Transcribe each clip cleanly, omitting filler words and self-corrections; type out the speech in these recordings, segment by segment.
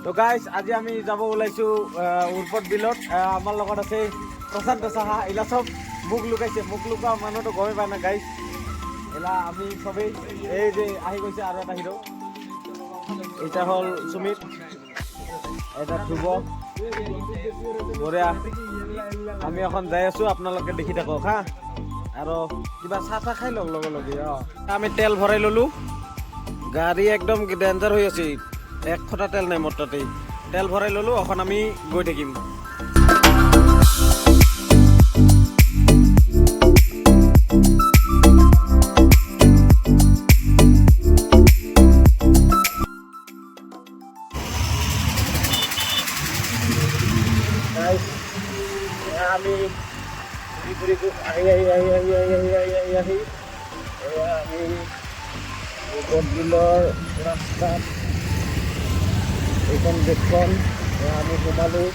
তো গাইজ আজি আমি যাব ওলাইছোঁ উৰপদ বিলত। আমাৰ লগত আছে প্ৰশান্ত চাহা। এলা চব মোক লুকাইছে, মোক লুকুৱা মানুহটো গমে পায় না গাইজ। এলা আমি চবেই এই যে আহি গৈছে আৰু এটা হিৰো। এটা হ'ল সুমিত, এটা ধ্ৰুৱ, বঢ়িয়া। আমি এখন যাই আছোঁ, আপোনালোকে দেখি থাকক হা। আৰু কিবা চাহ চাহ খাই লওক লগে লগে। আমি তেল ভৰাই ল'লোঁ, গাড়ী একদম ডেঞ্জাৰ হৈ আছে। এক ফটা তেল নাই মোৰ তাতেই। তেল ভৰাই ল'লোঁ, এখন আমি গৈ থাকিম। আমি আহি আমি বিলৰ ৰাস্তাত এইখন গেটখন আমি সোমালোঁ।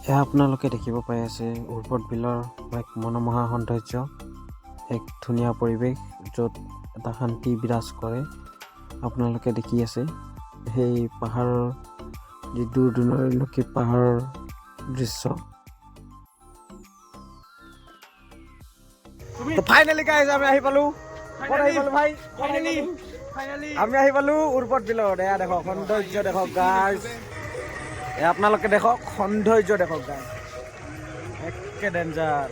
এয়া আপোনালোকে দেখিব পাই আছে উৰপদ বিলৰ এক মনোমোহা সৌন্দৰ্য, এক ধুনীয়া পৰিৱেশ য'ত এটা শান্তি বিৰাজ কৰে। আপোনালোকে দেখি আছে সেই পাহাৰৰ যি দূৰ দূৰণিলৈকে পাহাৰৰ দৃশ্য। ফাইনেলি গাইজ আমি আহি পালোঁ। ভাই আমি আহি পালোঁ উৰপদ বিলত। এয়া দেখক সৌন্দৰ্য, দেখক গাইজ। আপোনালোকে দেখক সৌন্দৰ্য, দেখক গাইজ, একে ডেঞ্জাৰ।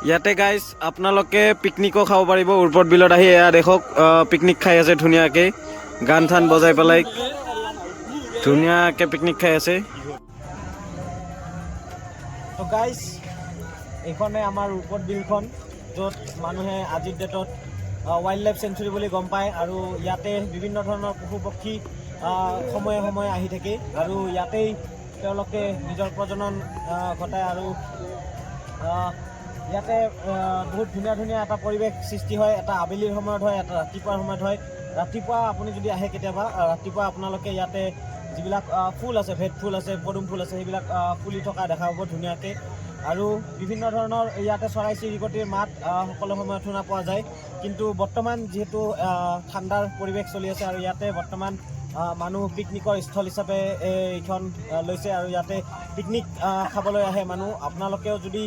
ইয়াতে গাইজ আপোনালোকে পিকনিকো খাব পাৰিব উৰপদ বিলত আহি। এয়া দেখক পিকনিক খাই আছে ধুনীয়াকৈ, গান চান বজাই পেলাই ধুনীয়াকৈ পিকনিক খাই আছে। তো গাইজ এইখনে আমাৰ উৰপদ বিলখন, য'ত মানুহে আজিৰ ডেটত ৱাইল্ড লাইফ চেঞ্চুৰী বুলি গম পায়। আৰু ইয়াতে বিভিন্ন ধৰণৰ পশু পক্ষী সময়ে সময়ে আহি থাকে আৰু ইয়াতেই তেওঁলোকে নিজৰ প্ৰজনন ঘটায়। আৰু ইয়াতে বহুত ধুনীয়া ধুনীয়া এটা পৰিৱেশ সৃষ্টি হয়। এটা আবেলিৰ সময়ত হয়, এটা ৰাতিপুৱাৰ সময়ত হয়। ৰাতিপুৱা আপুনি যদি আহে কেতিয়াবা, ৰাতিপুৱা আপোনালোকে ইয়াতে যিবিলাক ফুল আছে, ভেট ফুল আছে, পদুম ফুল আছে, সেইবিলাক ফুলি থকা দেখা পাব ধুনীয়াকৈ। আৰু বিভিন্ন ধৰণৰ ইয়াতে চৰাই চিৰিকটিৰ মাত সকলো সময়ত শুনা পোৱা যায়। কিন্তু বৰ্তমান যিহেতু ঠাণ্ডাৰ পৰিৱেশ চলি আছে আৰু ইয়াতে বৰ্তমান মানুহ পিকনিকৰ স্থল হিচাপে এইখন লৈছে আৰু ইয়াতে পিকনিক খাবলৈ আহে মানুহ। আপোনালোকেও যদি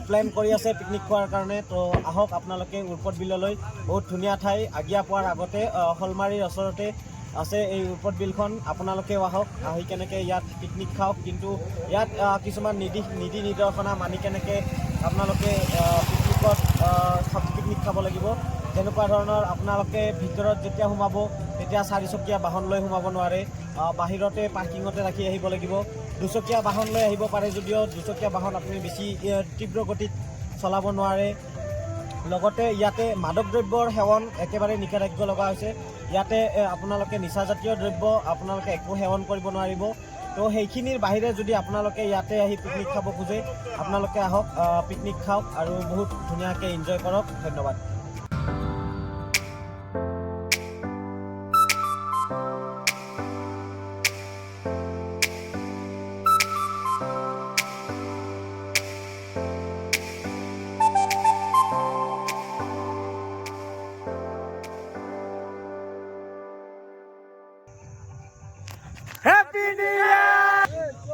প্লেন কৰি আছে পিকনিক খোৱাৰ কাৰণে, তো আহক আপোনালোকে উৰপদ বিললৈ। বহুত ধুনীয়া ঠাই। আগিয়া পোৱাৰ আগতে শলমাৰীৰ ওচৰতে আছে এই উৰপদ বিলখন। আপোনালোকেও আহক, আহি কেনেকৈ ইয়াত পিকনিক খাওক। কিন্তু ইয়াত কিছুমান নীতি নিৰ্দেশনা মানি কেনেকৈ আপোনালোকে পিকনিক খাব লাগিব। তেনেকুৱা ধৰণৰ আপোনালোকে ভিতৰত যেতিয়া সোমাব তেতিয়া চাৰিচকীয়া বাহন লৈ সোমাব নোৱাৰে, বাহিৰতে পাৰ্কিঙতে ৰাখি আহিব লাগিব। দুচকীয়া বাহন লৈ আহিব পাৰে যদিও দুচকীয়া বাহন আপুনি বেছি তীব্ৰ গতিত চলাব নোৱাৰে। লগতে ইয়াতে মাদক দ্ৰব্যৰ সেৱন একেবাৰে নিষেধাজ্ঞা লগা হৈছে। ইয়াতে আপোনালোকে নিচাজাতীয় দ্ৰব্য আপোনালোকে একো সেৱন কৰিব নোৱাৰিব। তো সেইখিনিৰ বাহিৰে যদি আপোনালোকে ইয়াতে আহি পিকনিক খাব খোজে, আপোনালোকে আহক, পিকনিক খাওক আৰু বহুত ধুনীয়াকৈ এনজয় কৰক। ধন্যবাদ।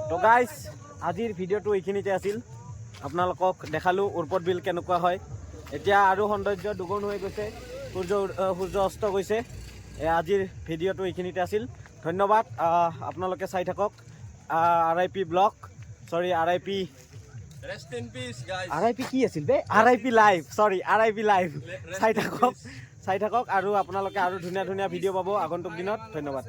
তো গাইজ আজিৰ ভিডিঅ'টো এইখিনিতে আছিল আপোনালোকক দেখালোঁ উৰ্পদ বিল কেনেকুৱা হয় এতিয়া আৰু সৌন্দৰ্য দুগুণ হৈ গৈছে সূৰ্য অস্ত গৈছে আজিৰ ভিডিঅ'টো এইখিনিতে আছিল ধন্যবাদ আপোনালোকে চাই থাকক RIP ব্লগ সৰি RIP Rest in peace, guys. RIP কি আছিল বে RIP লাইভ সৰি RIP লাইভ চাই থাকক আৰু আপোনালোকে আৰু ধুনীয়া ভিডিঅ' পাব আগন্তুক দিনত ধন্যবাদ